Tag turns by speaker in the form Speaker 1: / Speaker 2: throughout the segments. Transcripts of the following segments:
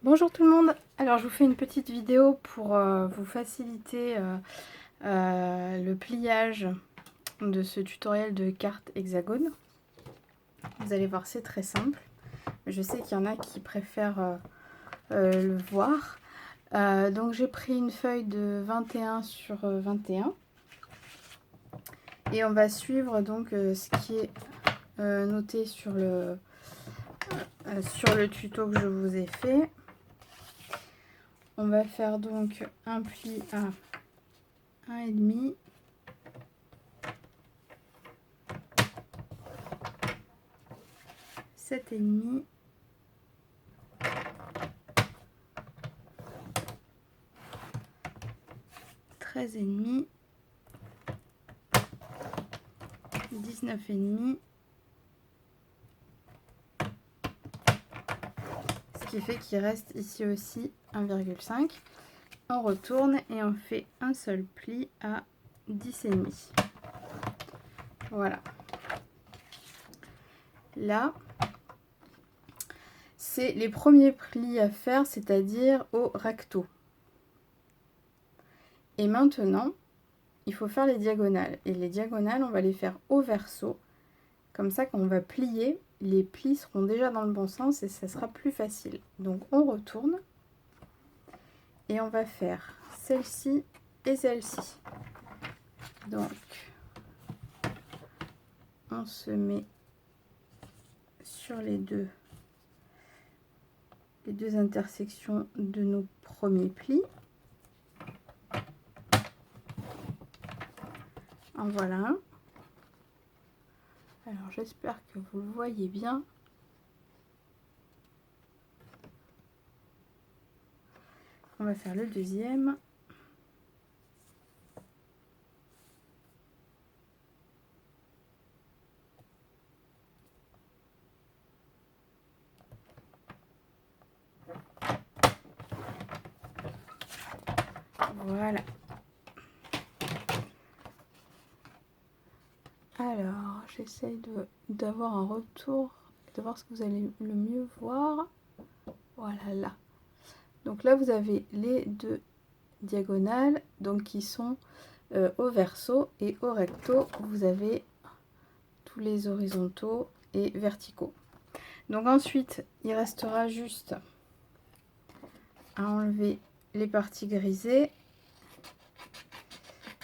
Speaker 1: Bonjour tout le monde, alors je vous fais une petite vidéo pour vous faciliter le pliage de ce tutoriel de cartes hexagone. Vous allez voir, c'est très simple. Je sais qu'il y en a qui préfèrent le voir. Donc j'ai pris une feuille de 21 sur 21 et on va suivre donc ce qui est noté sur le tuto que je vous ai fait. On va faire donc un pli à 1,5, sept et demi, 13 et demi, 19 et demi, ce qui fait qu'il reste ici aussi 1,5. On retourne et on fait un seul pli à 10 et demi. Voilà. Là, c'est les premiers plis à faire, c'est-à-dire au recto. Et maintenant, il faut faire les diagonales. Et les diagonales, on va les faire au verso. Comme ça, quand on va plier, les plis seront déjà dans le bon sens et ça sera plus facile. Donc on retourne et on va faire celle-ci et celle-ci. Donc on se met sur les deux intersections de nos premiers plis. En voilà un. Alors j'espère que vous le voyez bien. On va faire le deuxième. Voilà. Alors, j'essaye d'avoir un retour, de voir ce que vous allez le mieux voir. Voilà, là. Donc là, vous avez les deux diagonales, donc qui sont au verso, et au recto, vous avez tous les horizontaux et verticaux. Donc ensuite, il restera juste à enlever les parties grisées,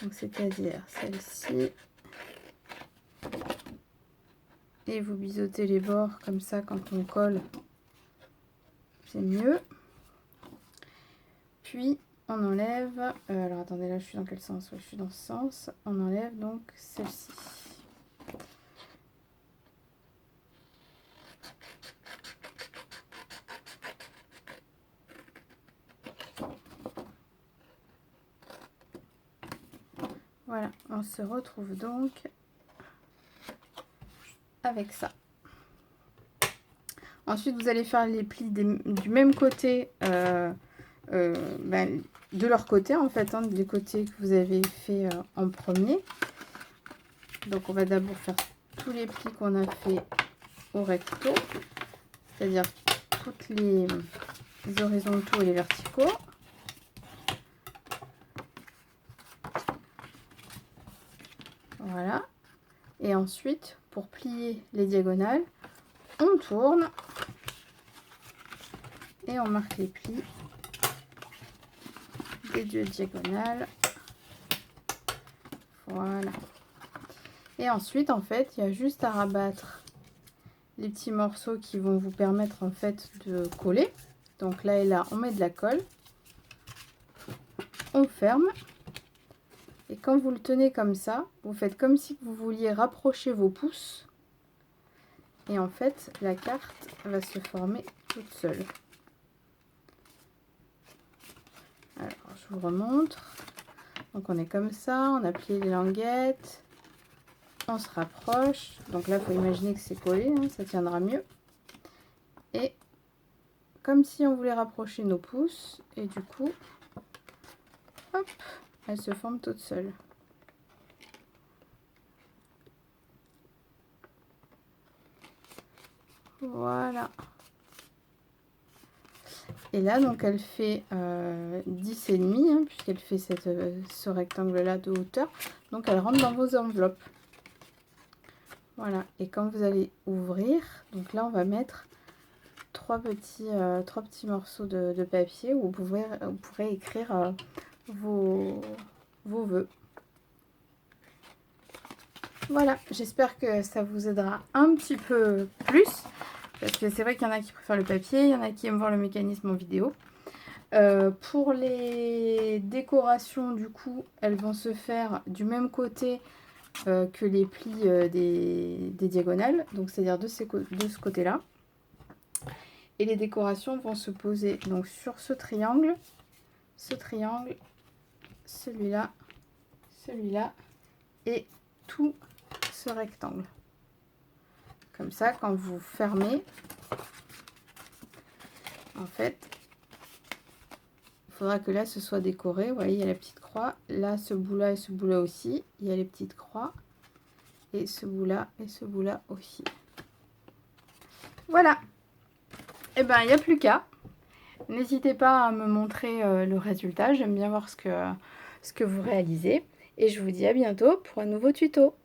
Speaker 1: donc c'est-à-dire celle-ci, et vous biseautez les bords comme ça quand on colle, c'est mieux. Puis on enlève, alors attendez, là je suis dans quel sens? Je suis dans ce sens. On enlève donc celle-ci. Voilà, on se retrouve donc avec ça. Ensuite, vous allez faire les plis du même côté, de leur côté en fait, hein, du côté que vous avez fait en premier. Donc on va d'abord faire tous les plis qu'on a fait au recto, c'est-à-dire toutes les horizontaux et les verticaux. Voilà. Et ensuite, pour plier les diagonales, on tourne et on marque les plis des deux diagonales. Voilà. Et ensuite, en fait, il y a juste à rabattre les petits morceaux qui vont vous permettre en fait de coller. Donc là et là, on met de la colle. On ferme. Et quand vous le tenez comme ça, vous faites comme si vous vouliez rapprocher vos pouces. Et en fait, la carte va se former toute seule. Alors, je vous remontre. Donc on est comme ça, on a plié les languettes. On se rapproche. Donc là, il faut imaginer que c'est collé, hein, ça tiendra mieux. Et comme si on voulait rapprocher nos pouces. Et du coup, hop, elles se forment toutes seules. Voilà. Et là, donc, elle fait 10,5, hein, puisqu'elle fait ce rectangle-là de hauteur. Donc, elle rentre dans vos enveloppes. Voilà. Et quand vous allez ouvrir, donc là, on va mettre trois petits morceaux de papier où vous pourrez écrire vos vœux. Voilà, j'espère que ça vous aidera un petit peu plus. Parce que c'est vrai qu'il y en a qui préfèrent le papier, il y en a qui aiment voir le mécanisme en vidéo. Pour les décorations, du coup, elles vont se faire du même côté que les plis des diagonales. Donc, c'est-à-dire de ce côté-là. Et les décorations vont se poser donc sur ce triangle, celui-là, celui-là et tout ce rectangle. Comme ça, quand vous fermez, en fait, il faudra que là, ce soit décoré. Vous voyez, il y a la petite croix. Là, ce bout-là et ce bout-là aussi. Il y a les petites croix. Et ce bout-là et ce bout-là aussi. Voilà. Et ben, il n'y a plus qu'à. N'hésitez pas à me montrer le résultat. J'aime bien voir ce que vous réalisez. Et je vous dis à bientôt pour un nouveau tuto.